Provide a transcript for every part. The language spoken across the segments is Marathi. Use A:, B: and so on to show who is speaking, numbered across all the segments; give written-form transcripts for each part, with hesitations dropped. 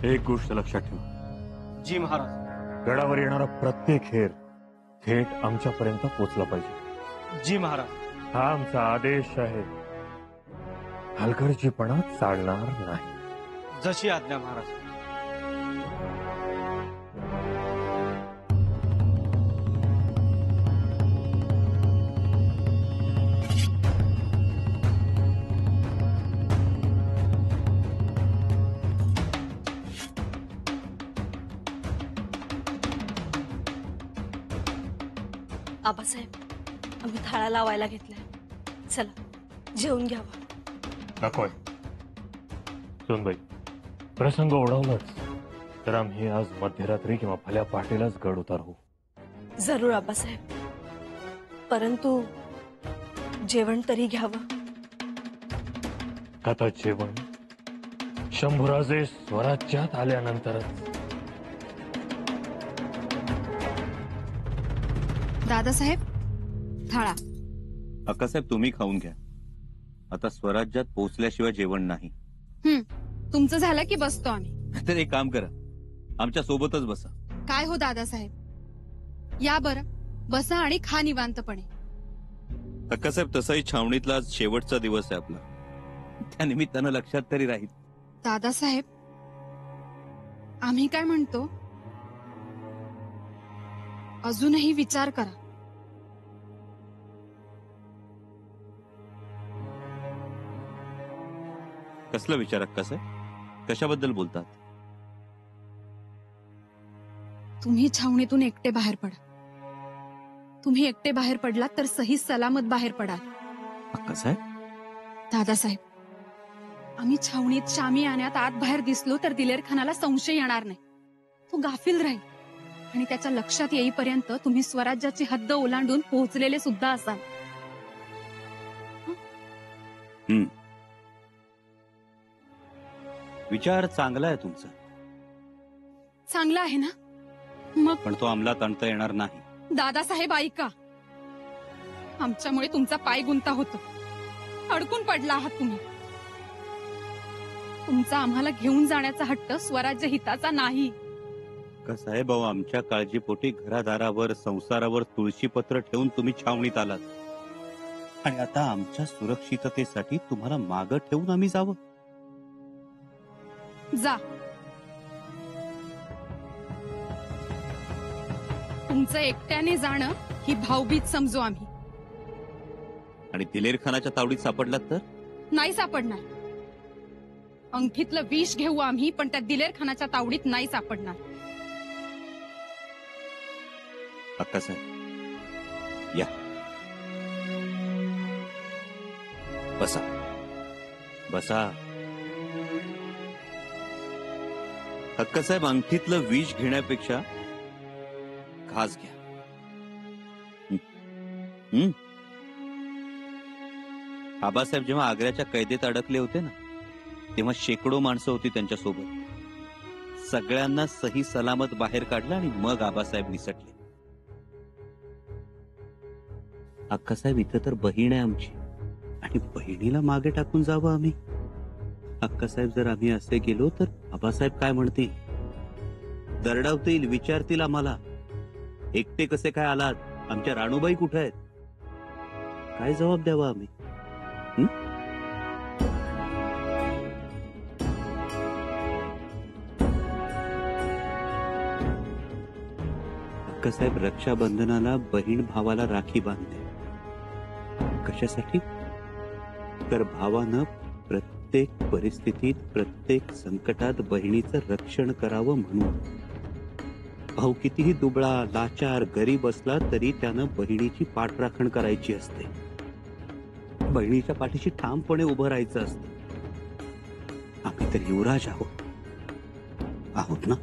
A: एक गोष्ट लक्षात ठेव,
B: जी महाराज.
A: गडावर येणारा प्रत्येक हेर थेट आमच्यापर्यंत पोचला पाहिजे.
B: जी महाराज.
A: हा आमचा आदेश आहे. हलगर्जीपणा चालणार नाही.
B: जशी आज्ञा महाराज.
C: आबासाहेब, आम्ही थाळा लावायला घेतलाय. चला जेवून घ्यावं.
A: नकोय सोनबाई, प्रसंग ओढवलाच तर आम्ही आज मध्यरात्री किंवा भल्या पहाटेलाच गड उतारू.
C: जरूर आबासाहेब, परंतु जेवण तरी घ्यावं.
A: आता जेवण शंभूराजे स्वराज्यात आल्यानंतरच.
D: दादासाहेब, थाळा.
E: अक्कासाहेब, तुम्ही खाऊन घ्या. आता स्वराज्यात पोहोचल्याशिवाय जेवण नाही.
D: तुमचं झालं की बसतो आम्ही.
E: तर एक काम करा, आमच्या सोबतच बसा.
D: काय हो दादासाहेब, या बरं, बसा आणि खा निवांतपणे.
E: अक्कासाहेब, तसाही छावणीतला आज शेवटचा दिवस आहे आपला. त्या निमित्तानं लक्षात तरी राहील.
D: दादासाहेब, आम्ही काय म्हणतो, अजूनही विचार करा.
E: कसला विचार अक्कासाहेब? कशाबद्दल बोलतात?
D: तुम्ही छावणीतून एकटे बाहेर पडा. तुम्ही एकटे बाहेर पडलात तर सही सलामत बाहेर पडाल.
E: अक्कासाहेब,
D: दादासाहेब, आम्ही छावणीत शामी आणण्यात आत बाहेर दिसलो तर दिलेर खानाला संशय येणार नाही. तो गाफील राहील आणि त्याच्या लक्षात येईपर्यंत तुम्ही स्वराज्याची हद्द ओलांडून पोहोचलेले सुद्धा असाल.
E: विचार चांगला आहे तुमचा.
D: चांगला आहे ना? मग
E: पण तो अंमलात आणता येणार नाही.
D: दादासाहेब ऐका, आमच्यामुळे तुमचा पाय गुंता होतो. अडकून पडला आहात तुम्ही. तुमचा आम्हाला घेऊन जाण्याचा हट्ट स्वराज्य हिताचा नाही.
E: साहेब, अहो, आमच्या काळजीपोटी घरादारावर संसारावर तुळशीपत्र ठेवून तुम्ही छावणीत आलात आणि आता आमच्या सुरक्षिततेसाठी तुम्हाला मागं ठेवून आम्ही जावं?
D: जा. तुमचं एकट्याने जाणं ही भाऊबीज समजू आम्ही.
E: आणि दिलेर खानाच्या तावडीत सापडलात तर?
D: नाही सापडणार. अंगठीतलं विष घेऊ आम्ही, पण त्या दिलेर खानाच्या तावडीत नाही सापडणार.
E: अक्कासाहेब, या, बसा बसा. अक्कासाहेब, अंगठीतलं विष घेण्यापेक्षा घास घ्या. आबासाहेब जेव्हा आग्र्याच्या कैदेत अडकले होते ना, तेव्हा शेकडो माणसं होती त्यांच्यासोबत. सगळ्यांना सही सलामत बाहेर काढलं आणि मग आबासाहेब निसटले. अक्कासाहेब, इथं तर बहीण आहे आमची आणि बहिणीला मागे टाकून जावं आम्ही? अक्कासाहेब, जर आम्ही असे गेलो तर आबासाहेब काय म्हणतील? दरडावतील, विचारतील आम्हाला, एकटे कसे काय आलात, आमच्या राणूबाई कुठे आहेत? काय जबाब द्यावा आम्ही? अक्कासाहेब, रक्षाबंधनाला बहीण भावाला राखी बांधते. कशासाठी? तर भावानं प्रत्येक परिस्थितीत, प्रत्येक संकटात बहिणीचं रक्षण करावं म्हणून. भाऊ कितीही दुबळा, लाचार, गरीब असला तरी त्यानं बहिणीची पाठराखण करायची असते. बहिणीच्या पाठीशी ठामपणे उभं राहायचं असतं. आम्ही तर युवराज आहोत ना?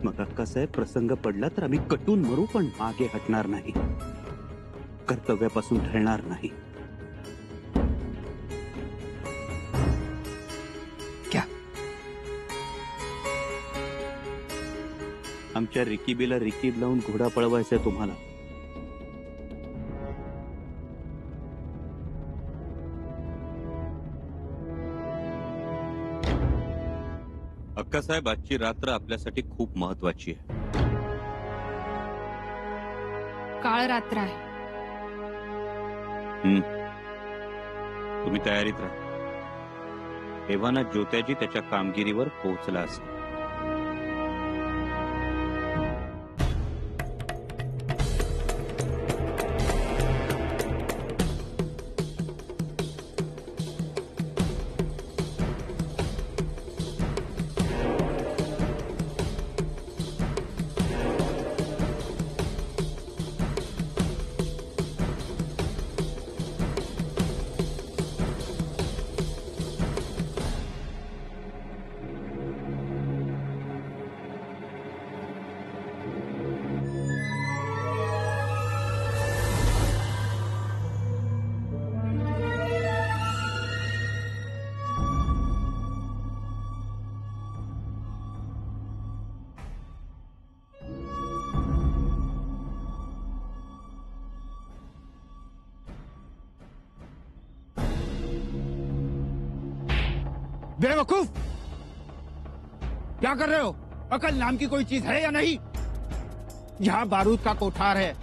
E: मग अक्कासाहेब, प्रसंग पडला तर आम्ही कटून मरू, पण मागे हटणार नाही, कर्तव्यापासून ढळणार नाही. क्या आमच्या रिकीबीला रिकीब लावून घोडा पळवायचा तुम्हाला? अक्कासाहेब, आजची रात्र आपल्यासाठी खूप महत्वाची आहे.
D: काळ रात्र आहे.
E: तुम्ही तयारीत राहा. एव्हाना ज्योत्याजी त्याच्या कामगिरीवर पोहोचला असेल.
F: बेवकूफ, क्या कर रहे हो? अकल नाम की कोई चीज है या नहीं? यहाँ बारूद का कोठार है,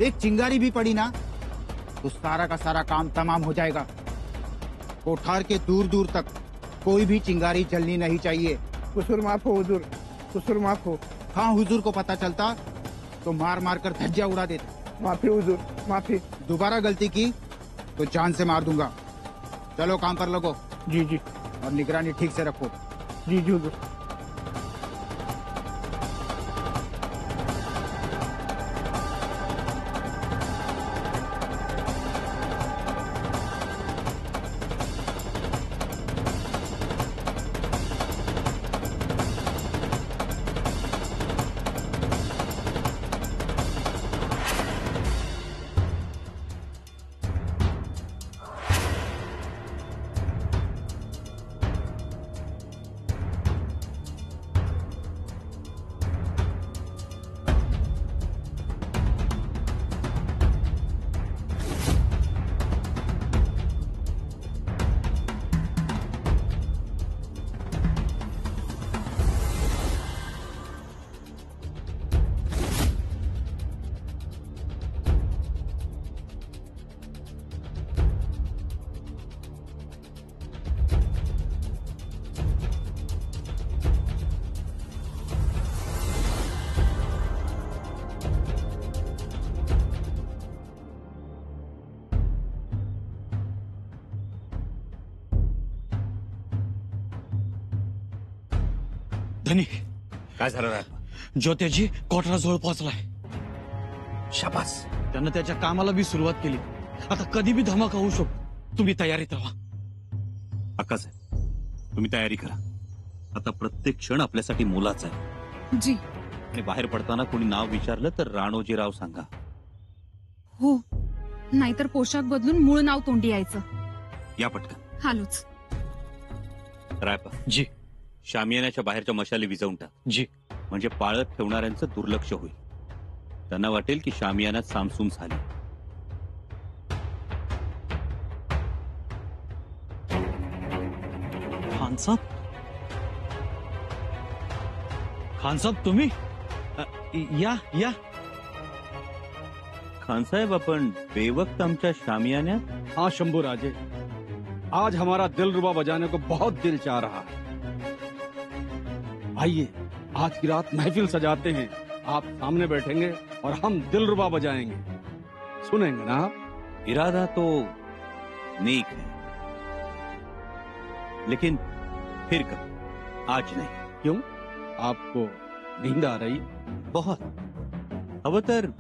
F: एक चिंगारी भी पड़ी ना तो सारा का सारा काम तमाम हो जाएगा. कोठार के दूर दूर तक कोई भी चिंगारी जलनी नहीं चाहिए.
G: कुसूर माफ हो हुजूर, कुसूर माफ हो.
F: हाँ, हुजूर को पता चलता तो मार मार कर धज्जियां उड़ा देते.
G: माफी हुजूर, माफी.
F: दोबारा गलती की तो जान से मार दूंगा. चलो काम पर लगो.
G: जी जी
F: और निगरानी ठीक से रखो.
G: जी जी हुजूर.
B: धनी,
E: काय झालं रे?
B: ज्योत्याजी कोठाराजवळ पोहोचलाय.
E: शाबास.
B: त्यानं त्याच्या कामाला बी सुरुवात केली. आता कधी बी धमाका होऊ शकतो. तुम्ही तयारीत राहा.
E: अक्कासाहेब, तुम्ही तयारी करा. आता प्रत्येक क्षण आपल्यासाठी मोलाचा आहे.
D: जी
E: आणि बाहेर पडताना कोणी नाव विचारलं तर राणोजीराव सांगा.
D: हो, नाहीतर पोशाख बदलून मूळ नाव तोंडी यायचं.
E: या पटकन.
D: हालूच.
E: रायपा,
B: जी
E: शामियानाच्या बाहेरच्या मशाली विझवून टाक.
B: जी.
E: म्हणजे पाळत ठेवणाऱ्यांचं दुर्लक्ष होईल. त्यांना वाटेल की शामियानात सामसूम झाली.
B: खान साहब तुम्ही या या.
E: खानसाहेब, आपण बेवक्त आमच्या शामियानात.
G: हाँ शंभू राजे, आज हमारा दिलरुबा बजाने को बहुत दिल चाह रहा है. आइए, आज की रात महफिल सजाते हैं. आप सामने बैठेंगे और हम दिलरुबा बजाएंगे. सुनेंगे ना आप?
E: इरादा तो नेक है, लेकिन फिर कब? आज नहीं.
G: क्यों? आपको नींद आ रही?
E: बहुत. हवं तर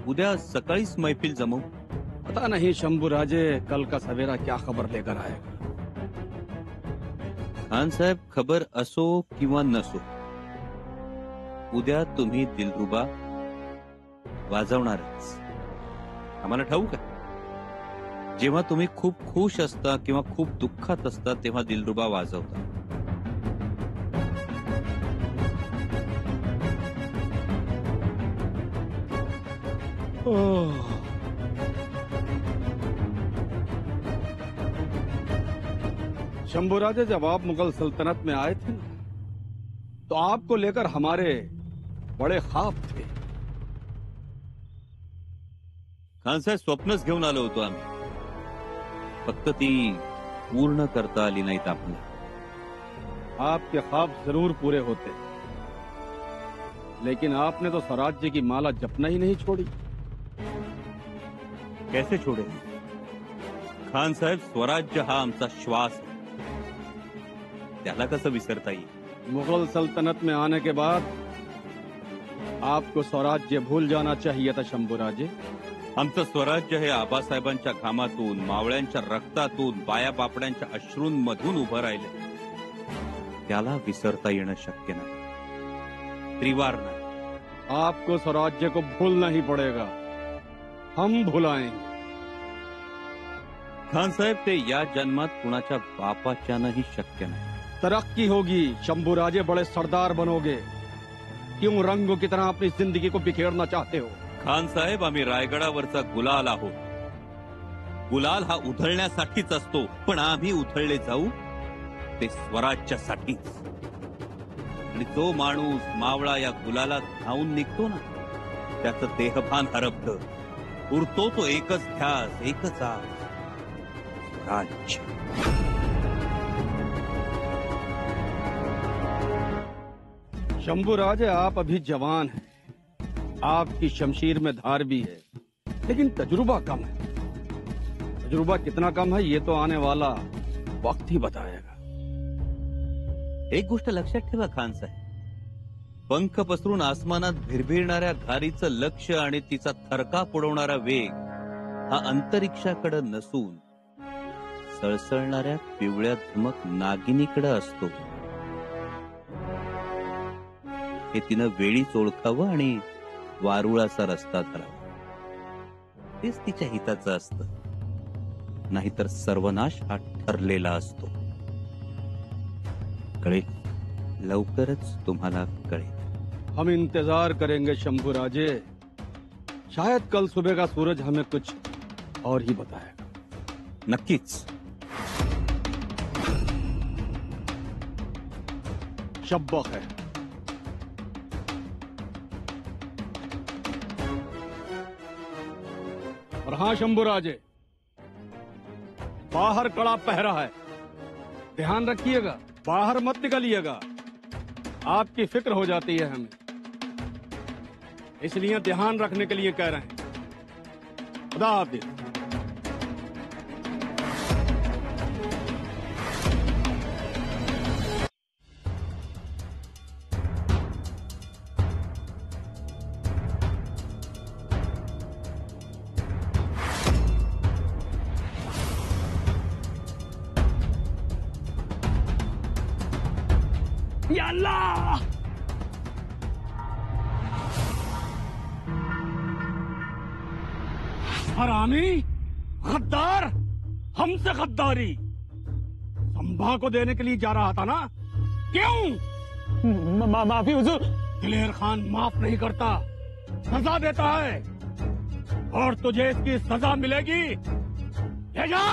E: उद्या सकाळीच मैफिल जमवू.
G: पता नहीं शंभू राजे, कल का सवेरा क्या खबर लेकर आएगा.
E: खान साहेब, खबर असो किंवा नसो, उद्या तुम्ही दिलरुबा वाजवणारच. आम्हाला ठाऊक आहे. जेव्हा तुम्ही खूप खुश असता किंवा खूप दुःखात असता तेव्हा दिलरुबा वाजवता.
G: शंभू राजे, जब आप मुगल सल्तनत में आए थे ना, तो आपको लेकर हमारे बड़े ख्वाब थे।
E: खान साहेब, स्वप्नच घेऊन आलो होतो आम्ही, फक्त ती पूर्ण करता आली नाहीत आपल्याला।
G: आपके ख्वाब जरूर पूरे होते, लेकिन आपने तो स्वराज्य की माला जपना ही नहीं छोड़ी।
E: कैसे छोड़े खान साहेब? स्वराज्य हा आमचा श्वास आहे, त्याला कसं विसरता येईल?
G: मुगल सल्तनत में आने के बाद आपको स्वराज्य भूल जाना चाहिए था शंभूराजे।
E: आमचं स्वराज्य हे आबासाहेबांच्या घामातून, मावळ्यांच्या रक्तातून, बाया बापड्यांच्या अश्रूंमधून उभं राहिले, त्याला विसरता येणं शक्य नाही, त्रिवार नाही।
G: आपको स्वराज्य को भूलना ही पड़ेगा, हम भुलाएंगे।
E: खान साहेब, ते या जन्मात कुणाच्या बापाच्यानंही शक्य नाही।
G: तरक्की होगी, शंभूराजे बड़े सरदार बनोगे। क्यों रंगों की तरह अपनी जिंदगी को बिखेरना चाहते हो?
E: खान साहेब, आम्ही रायगडावरचा गुलाल आहोत। गुलाल हा उधळण्यासाठीच असतो, पण आम्ही उधळले जाऊ ते स्वराज्यासाठीच। आणि जो माणूस मावळा या गुलालात धावून निघतो ना, त्याचं देहभान हरपतं, उरतो तो एकच ध्यास, एकच आस, स्वराज्य।
G: शंभूराजे, आप अभी जवान हैं, आपकी शमशीर में धार भी है, लेकिन तजुर्बा कम है। तजुर्बा कितना कम है ये तो आने वाला वक्त ही बताएगा।
E: एक गोष्ट लक्षात ठेवा खान साहेब, पंख पसरून आसमानात भिरभिरणाऱ्या घारीचं लक्ष आणि तिचा थरकाप उडवणारा वेग हा अंतरिक्षाकडे नसून सळसळणाऱ्या पिवळ्या धमक नागिनीकडे असतो। हे तिनं वेळीच ओळखावं आणि वारुळाचा रस्ता धरावा, तेच तिच्या हिताचं असतं, नाहीतर सर्वनाश हा ठरलेला असतो। कळेल, लवकरच तुम्हाला कळेल।
G: हम इंतजार करेंगे शंभूराजे, शायद कल सुबह का सूरज हमें कुछ और ही बताएगा।
E: नक्कीच।
G: शब्बा है। और हाँ शंभूराजे, बाहर कड़ा पहरा है, ध्यान रखिएगा, बाहर मत निकलिएगा, आपकी फिक्र हो जाती है हमें, इसलिए ध्यान रखने के लिए कह रहे हैं। खुदा हाफिज। या अल्लाह! हरामी, गद्दार, हमसे गद्दारी संभा को देने के लिए जा रहा था ना? क्यों? माफी हुजूर। दिलेर खान माफ नहीं करता, सजा देता है, और तुझे इसकी सजा मिलेगी। ले जा।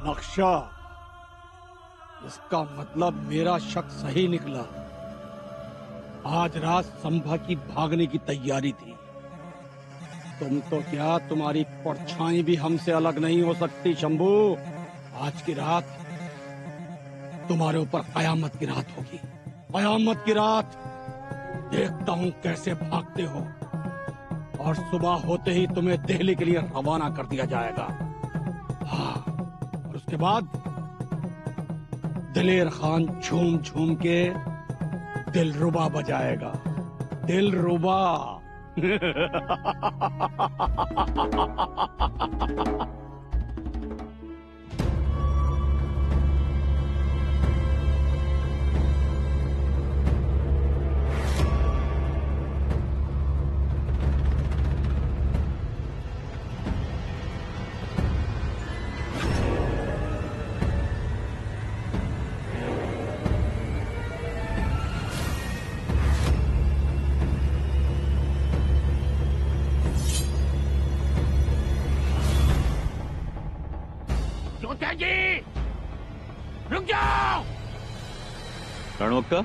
G: नक्शा, इसका मतलब मेरा शक सही निकला। आज रात संभा की भागने की तैयारी थी। तुम तो क्या, तुम्हारी परछाई भी हमसे अलग नहीं हो सकती शंभू। आज की रात तुम्हारे ऊपर कयामत की रात होगी, कयामत की रात। देखता हूँ कैसे भागते हो, और सुबह होते ही तुम्हें दिल्ली के लिए रवाना कर दिया जाएगा। हाँ, और उसके बाद दिलेर खान झूम झूम के दिलरुबा बजाएगा, दिलरुबा। रुक जाओ।
E: राणू अक्का,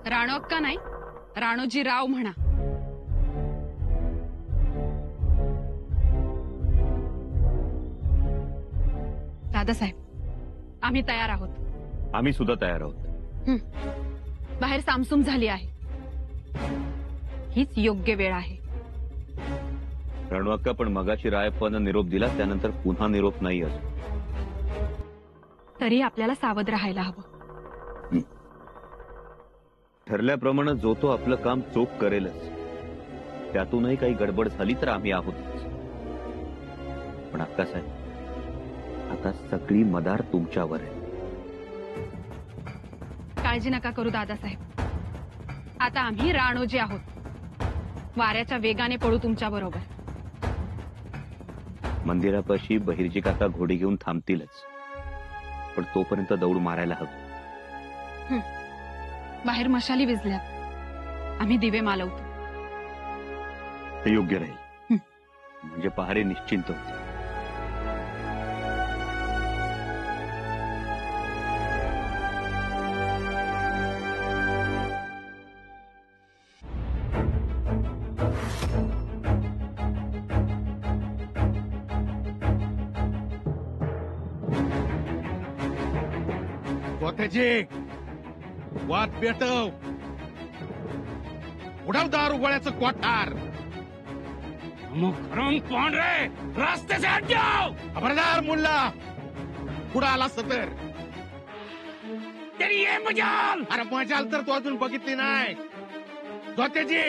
D: राणो अक्का नाही, राणोजी राव म्हणा. दादासाहेब, आम्ही तयार आहोत.
E: आम्ही सुद्धा तयार आहोत.
D: बाहेर सामसूम झाली आहे. हीच योग्य वेळ आहे.
E: राणू अक्का, पण मगाशी रायप्पानं निरोप दिला, त्यानंतर पुन्हा निरोप नाही असो.
D: तरी आपल्याला सावध राहायला हवं.
E: ठरल्याप्रमाणे जो तो आपलं काम चोख करेलच. त्यातूनही काही गडबड झाली तर आम्ही आहोतच. पण अक्का साहेब, आता सगळी मदार तुमच्यावर आहे.
D: काळजी नका करू दादासाहेब. आता आम्ही राणोजी आहोत. वाऱ्याच्या वेगाने पळू तुमच्या बरोबर.
E: मंदिरापाशी बहिर्जी काका घोडी घेऊन थांबतीलच, पण तोपर्यंत दौड मारायला हवं.
D: बाहेर मशाली विझल्यात. आम्ही दिवे मालवतो.
E: ते योग्य राहील. म्हणजे पहारे निश्चिंत होते.
G: गोथेजी, वाट पेटव. उडव दारू गोळ्याचं कोठार. मग खरम कोण रे? रस्ते से हट जाओ. खबरदार मुल्ला, पुढे आला सतर. तरी ये मजाल. अरे मजाल तर तू अजून बघितली नाही. जोतेजी,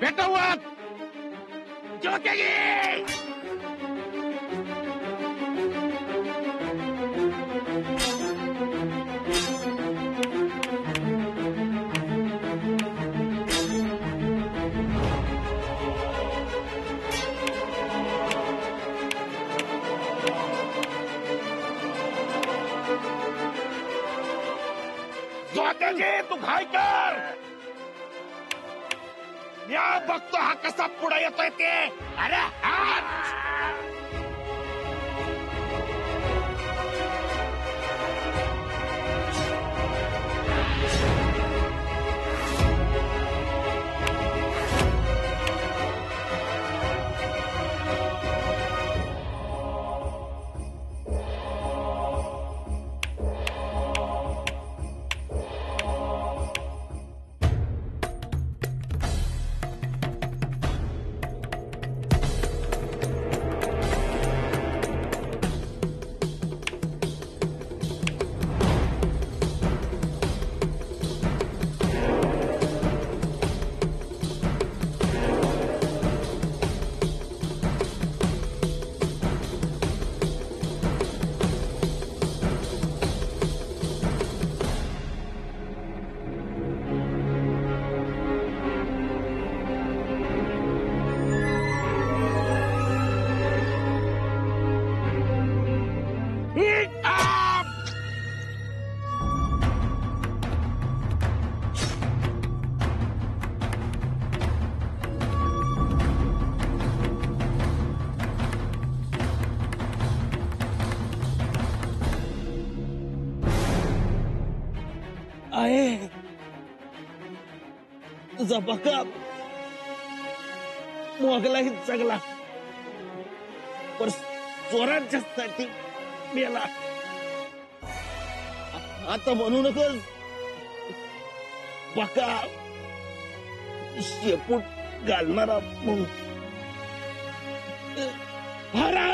G: पेटव वाट. जोतेजी. तू घाई कर. या बघतो हा कसा पुढे येतोय ते. अरे
B: आहे तुझा बका मोगलाही जगला, पर स्वराज्यासाठी मेला. आता म्हणू नकोस बका शेपूट घालणारा म्हणून.
G: हरा